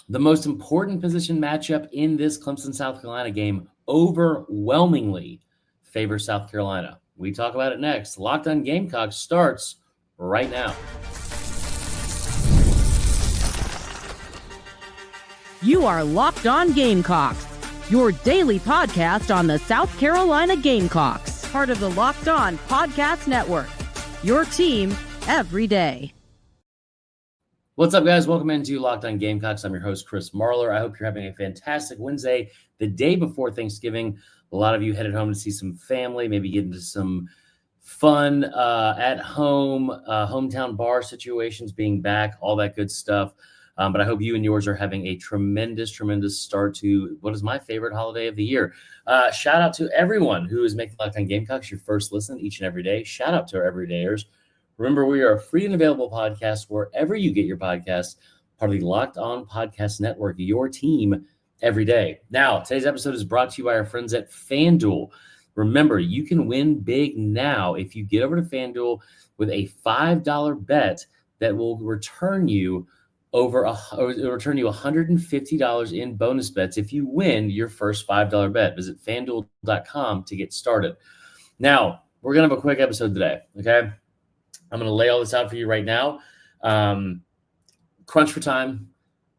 The most important position matchup in this Clemson-South Carolina game overwhelmingly favors South Carolina. We talk about it next. Locked on Gamecocks starts right now. You are Locked On Gamecocks, your daily podcast on the South Carolina Gamecocks, part of the Locked On Podcast Network, your team every day. What's up, guys? Welcome into Locked On Gamecocks. I'm your host, Chris Marler. I hope you're having a fantastic Wednesday, the day before Thanksgiving. A lot of you headed home to see some family, maybe get into some fun at home, hometown bar situations, being back, all that good stuff. But I hope you and yours are having a tremendous start to what is my favorite holiday of the year. Shout out to everyone who is making Locked On Gamecocks your first listen each and every day. Shout out to our everydayers. Remember, we are a free and available podcast wherever you get your podcasts, part of the Locked On Podcast Network, your team every day. Now, today's episode is brought to you by our friends at FanDuel. Remember, you can win big now if you get over to FanDuel with a $5 bet that will return you $150 in bonus bets if you win your first $5 bet. Visit FanDuel.com to get started. Now, we're going to have a quick episode today, okay? I'm going to lay all this out for you right now. Crunch for time.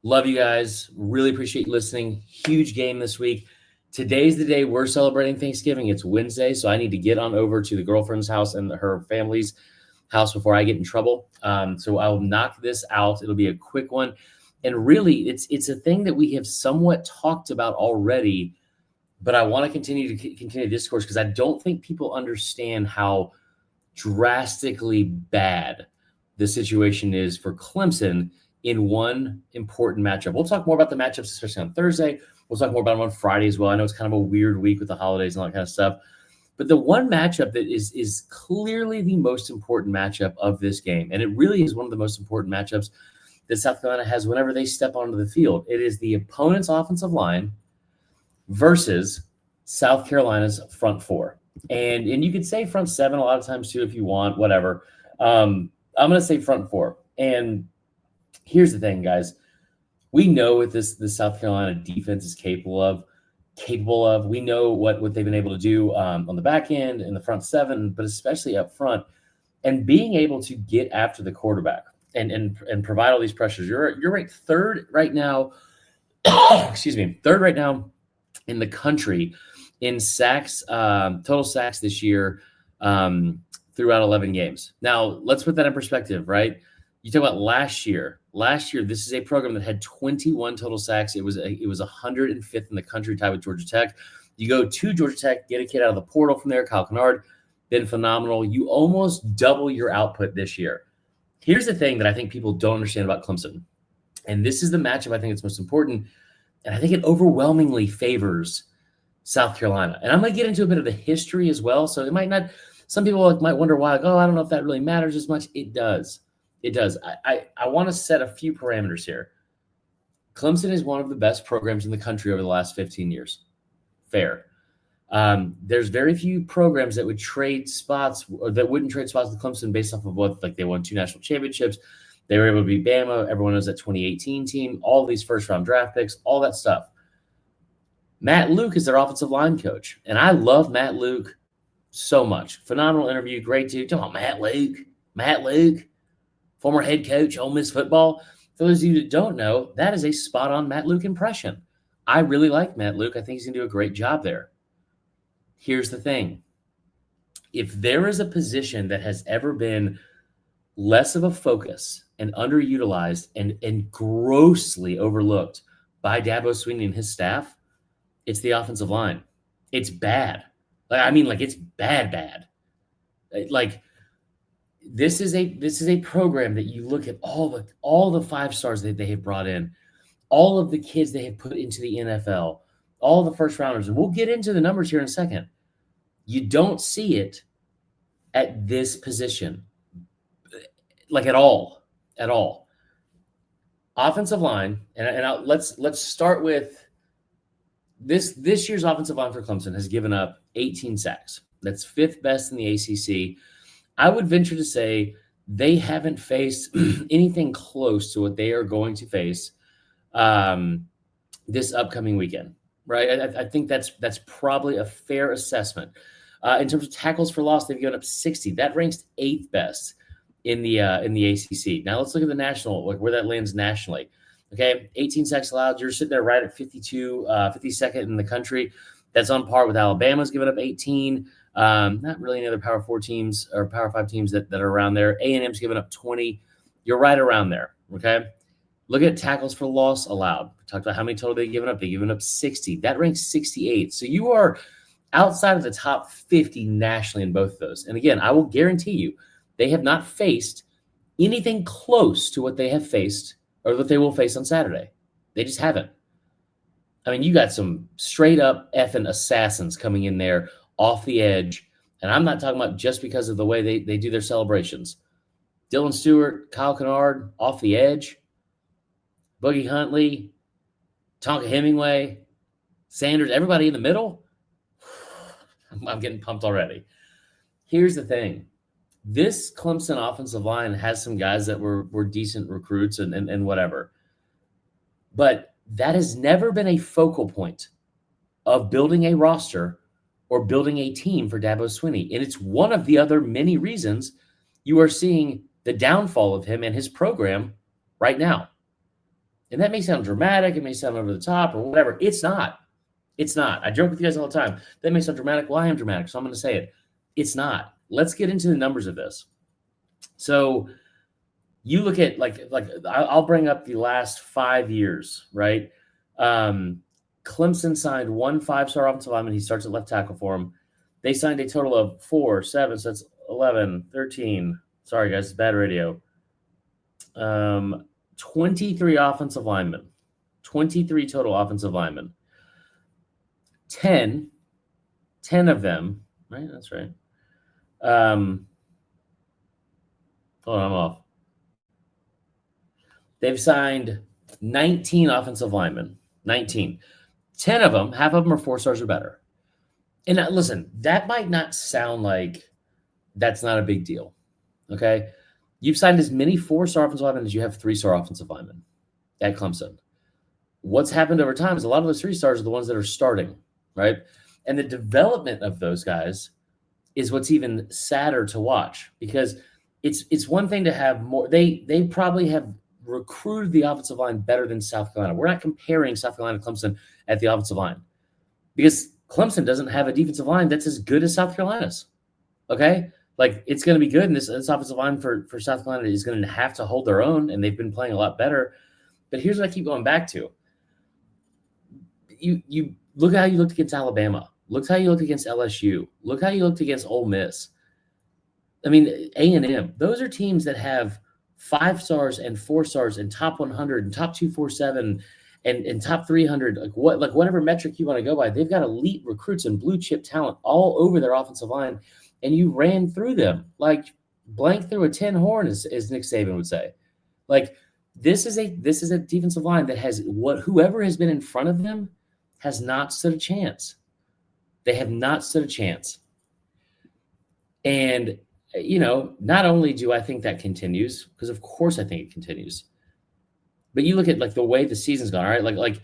Love you guys. Really appreciate you listening. Huge game this week. Today's the day we're celebrating Thanksgiving. It's Wednesday, so I need to get on over to the girlfriend's house and her family's house before I get in trouble. So I'll knock this out. It'll be a quick one. And really, it's a thing that we have somewhat talked about already, but I want to continue the discourse because I don't think people understand how drastically bad the situation is for Clemson in one important matchup. We'll talk more about the matchups, especially on Thursday. We'll talk more about them on Friday as well. I know it's kind of a weird week with the holidays and all that kind of stuff. But the one matchup that is clearly the most important matchup of this game, and it really is one of the most important matchups that South Carolina has whenever they step onto the field. It is the opponent's offensive line versus South Carolina's front four. And you could say front seven a lot of times too if you want, whatever. I'm going to say front four. And here's the thing, guys. We know what this South Carolina defense is capable of. We know what they've been able to do on the back end in the front seven, but especially up front. And being able to get after the quarterback and provide all these pressures. You're ranked third right now. Third right now in the country in sacks, total sacks this year throughout 11 games. Now, let's put that in perspective, right? You talk about last year. Last year, this is a program that had 21 total sacks. It was 105th in the country, tied with Georgia Tech. You go to Georgia Tech, get a kid out of the portal from there, Kyle Kennard, been phenomenal. You almost double your output this year. Here's the thing that I think people don't understand about Clemson, and this is the matchup I think it's most important, and I think it overwhelmingly favors South Carolina. And I'm going to get into a bit of the history as well. So it might not, some people might wonder why, I don't know if that really matters as much. It does. I want to set a few parameters here. Clemson is one of the best programs in the country over the last 15 years. Fair. There's very few programs that would trade spots or that wouldn't trade spots with Clemson based off of what, like they won 2 national championships. They were able to beat Bama. Everyone knows that 2018 team, all these first round draft picks, all that stuff. Matt Luke is their offensive line coach, and I love Matt Luke so much. Phenomenal interview, great dude. Come on, Matt Luke, former head coach, Ole Miss football. For those of you that don't know, that is a spot-on Matt Luke impression. I really like Matt Luke. I think he's going to do a great job there. Here's the thing. If there is a position that has ever been less of a focus and underutilized and grossly overlooked by Dabo Swinney and his staff, it's the offensive line. It's bad. It's bad. Like, this is a program that you look at all the 5 stars that they have brought in, all of the kids they have put into the NFL, all the first rounders, and we'll get into the numbers here in a second. You don't see it at this position, like at all. Offensive line, and let's start with this year's offensive line for Clemson has given up 18 sacks. That's 5th best in the ACC. I would venture to say they haven't faced anything close to what they are going to face this upcoming weekend, right? I think that's probably a fair assessment. In terms of tackles for loss, they've given up 60. That ranks 8th best in the ACC. Now let's look at the national, like where that lands nationally. Okay, 18 sacks allowed. You're sitting there right at 52nd in the country. That's on par with Alabama's giving up 18. Not really any other Power 4 teams or Power 5 teams that are around there. A&M's giving up 20. You're right around there, okay? Look at tackles for loss allowed. We talked about how many total they've given up. They've given up 60. That ranks 68. So you are outside of the top 50 nationally in both of those. And again, I will guarantee you, they have not faced anything close to what they have faced or what they will face on Saturday. They just haven't. I mean, you got some straight up effing assassins coming in there off the edge. And I'm not talking about just because of the way they do their celebrations. Dylan Stewart, Kyle Kennard off the edge. Boogie Huntley, Tonka Hemingway, Sanders, everybody in the middle. I'm getting pumped already. Here's the thing. This Clemson offensive line has some guys that were decent recruits and whatever. But that has never been a focal point of building a roster or building a team for Dabo Swinney. And it's one of the other many reasons you are seeing the downfall of him and his program right now. And that may sound dramatic. It may sound over the top or whatever. It's not. It's not. I joke with you guys all the time. That may sound dramatic. Well, I am dramatic, so I'm going to say it. It's not. Let's get into the numbers of this. So you look at like I'll bring up the last 5 years, right? Clemson signed one 5-star offensive lineman. He starts at left tackle for him. They signed a total of 4, 7, so that's 11, 13. Sorry, guys, it's bad radio. 23 offensive linemen. 23 total offensive linemen. 10 of them, right? That's right. Hold on, I'm off. They've signed 19 offensive linemen. 19. 10 of them, half of them are 4 stars or better. And listen, that might not sound like that's not a big deal. Okay? You've signed as many 4-star offensive linemen as you have 3-star offensive linemen at Clemson. What's happened over time is a lot of those 3 stars are the ones that are starting, right? And the development of those guys is what's even sadder to watch because it's one thing to have more. They probably have recruited the offensive line better than South Carolina. We're not comparing South Carolina to Clemson at the offensive line because Clemson doesn't have a defensive line that's as good as South Carolina's. Okay? Like, it's going to be good, and this offensive line for South Carolina is going to have to hold their own, and they've been playing a lot better. But here's what I keep going back to. You look at how you looked against Alabama. Look how you looked against LSU. Look how you looked against Ole Miss. I mean, A&M. Those are teams that have 5 stars and 4 stars and top 100 and top 247 and top 300, whatever metric you want to go by. They've got elite recruits and blue chip talent all over their offensive line, and you ran through them like blank through a tin horn, as Nick Saban would say. Like, this is a defensive line that has whoever has been in front of them has not stood a chance. They have not stood a chance. And, not only do I think that continues, because of course I think it continues, but you look at like the way the season's gone, all right?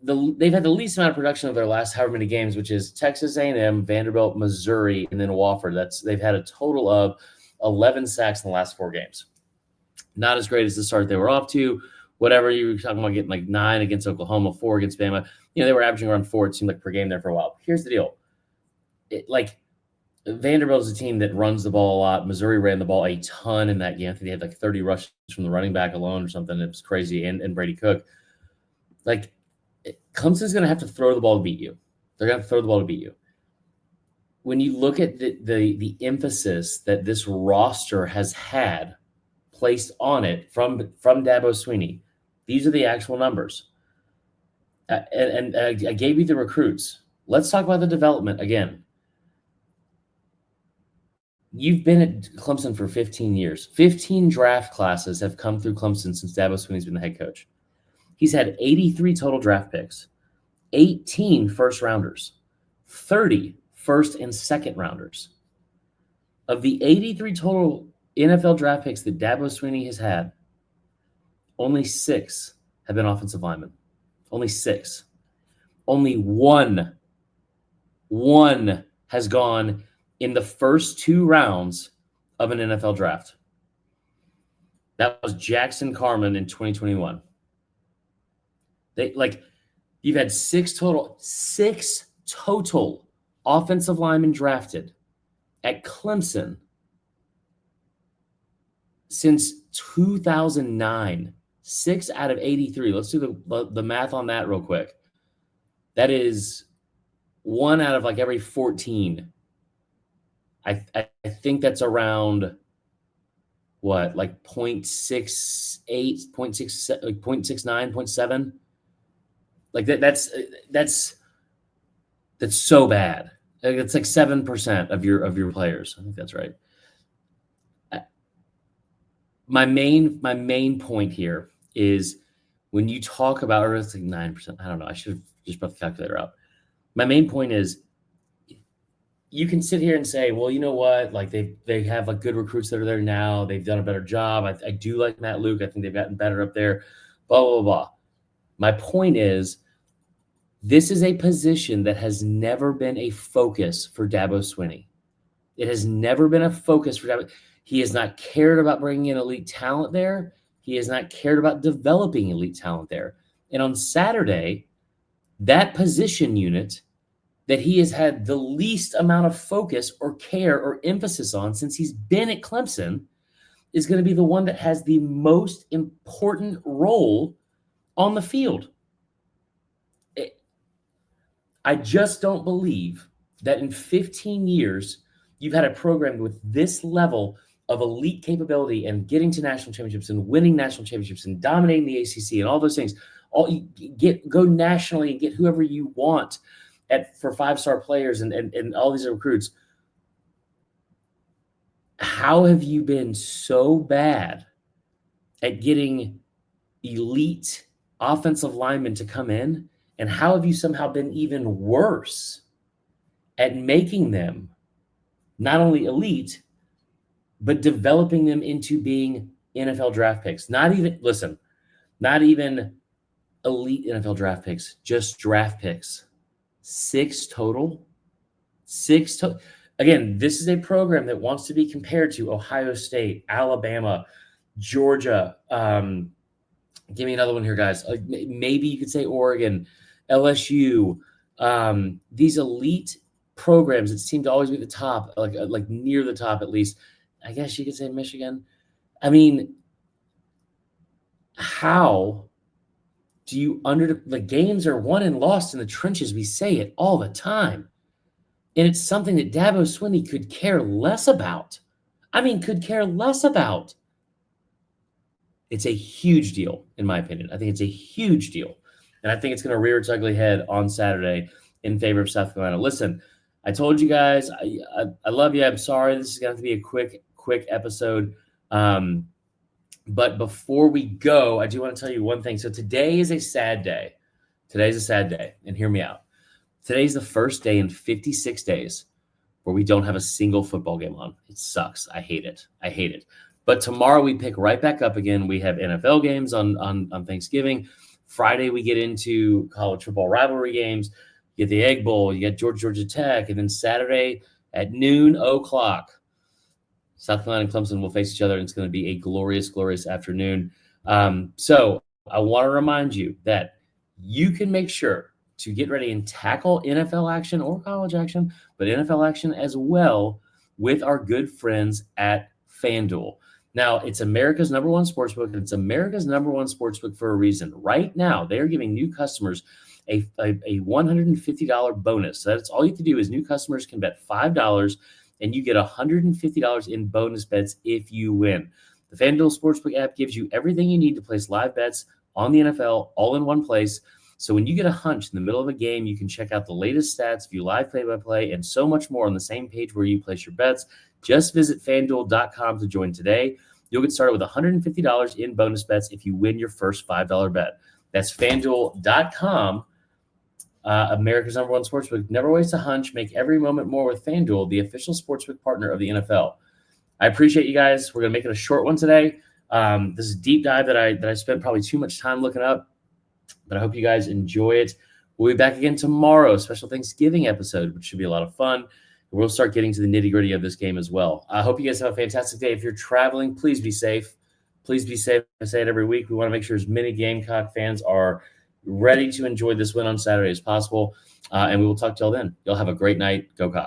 They've had the least amount of production of their last however many games, which is Texas A&M, Vanderbilt, Missouri, and then Wofford. They've had a total of 11 sacks in the last 4 games. Not as great as the start they were off to. Whatever, you were talking about getting like 9 against Oklahoma, 4 against Bama. They were averaging around 4, it seemed like, per game there for a while. Here's the deal. Vanderbilt is a team that runs the ball a lot. Missouri ran the ball a ton in that game. I think they had like 30 rushes from the running back alone or something. It was crazy. And Brady Cook. Clemson's going to have to throw the ball to beat you. They're going to have to throw the ball to beat you. When you look at the emphasis that this roster has had placed on it from Dabo Swinney, these are the actual numbers. And I gave you the recruits. Let's talk about the development again. You've been at Clemson for 15 years. 15 draft classes have come through Clemson since Dabo Swinney's been the head coach. He's had 83 total draft picks, 18 first-rounders, 30 first- and second-rounders. Of the 83 total NFL draft picks that Dabo Swinney has had, only 6 have been offensive linemen. Only 6. Only one has gone in the first 2 rounds of an NFL draft. That was Jackson Carman in 2021. You've had 6 total offensive linemen drafted at Clemson since 2009. 6 out of 83. Let's do the math on that real quick. That is 1 out of like every 14. I think that's around what, like 0.68, 0.6, like 0.69, 0.7. Like that's so bad. It's like 7% of your players. I think that's right. My main point here is when you talk about, or it's like 9%. I don't know. I should have just brought the calculator out. My main point is, you can sit here and say, well, you know what? Like they have like good recruits that are there now. They've done a better job. I do like Matt Luke. I think they've gotten better up there. Blah, blah, blah. My point is, this is a position that has never been a focus for Dabo Swinney. It has never been a focus for Dabo. He has not cared about bringing in elite talent there. He has not cared about developing elite talent there. And on Saturday, that position unit that he has had the least amount of focus or care or emphasis on since he's been at Clemson is going to be the one that has the most important role on the field. I just don't believe that in 15 years, you've had a program with this level of elite capability and getting to national championships and winning national championships and dominating the ACC and all those things. Go nationally and get whoever you want for 5-star players and all these recruits. How have you been so bad at getting elite offensive linemen to come in? And how have you somehow been even worse at making them not only elite, but developing them into being NFL draft picks? Not even elite NFL draft picks, just draft picks. 6 total. Again, this is a program that wants to be compared to Ohio State, Alabama, Georgia. Give me another one here, guys. Maybe you could say Oregon, LSU. These elite programs that seem to always be at the top, like near the top at least. I guess you could say Michigan. I mean, how do you the games are won and lost in the trenches? We say it all the time. And it's something that Dabo Swinney could care less about. It's a huge deal, in my opinion. I think it's a huge deal. And I think it's going to rear its ugly head on Saturday in favor of South Carolina. Listen, I told you guys, I love you. I'm sorry. This is going to have to be a quick episode. But before we go, I do want to tell you one thing. So today is a sad day. And hear me out. Today's the first day in 56 days where we don't have a single football game on. It sucks. I hate it. But tomorrow we pick right back up again. We have NFL games on Thanksgiving. Friday we get into college football rivalry games. You get the Egg Bowl. You get Georgia Tech. And then Saturday at noon o'clock, South Carolina and Clemson will face each other, and it's going to be a glorious, glorious afternoon. So I want to remind you that you can make sure to get ready and tackle NFL action or college action, but NFL action as well with our good friends at FanDuel. Now, it's America's number one sportsbook, and it's America's number one sportsbook for a reason. Right now, they're giving new customers a $150 bonus. So that's all you have to do is new customers can bet $5, and you get $150 in bonus bets if you win. The FanDuel Sportsbook app gives you everything you need to place live bets on the NFL all in one place. So when you get a hunch in the middle of a game, you can check out the latest stats, view live play-by-play, and so much more on the same page where you place your bets. Just visit FanDuel.com to join today. You'll get started with $150 in bonus bets if you win your first $5 bet. That's FanDuel.com. America's number one sportsbook. Never waste a hunch. Make every moment more with FanDuel, the official sportsbook partner of the NFL. I appreciate you guys. We're going to make it a short one today. This is a deep dive that I spent probably too much time looking up. But I hope you guys enjoy it. We'll be back again tomorrow, a special Thanksgiving episode, which should be a lot of fun. We'll start getting to the nitty-gritty of this game as well. I hope you guys have a fantastic day. If you're traveling, please be safe. Please be safe. I say it every week. We want to make sure as many Gamecock fans are ready to enjoy this win on Saturday as possible. And we will talk till then. Y'all have a great night. Go Cox.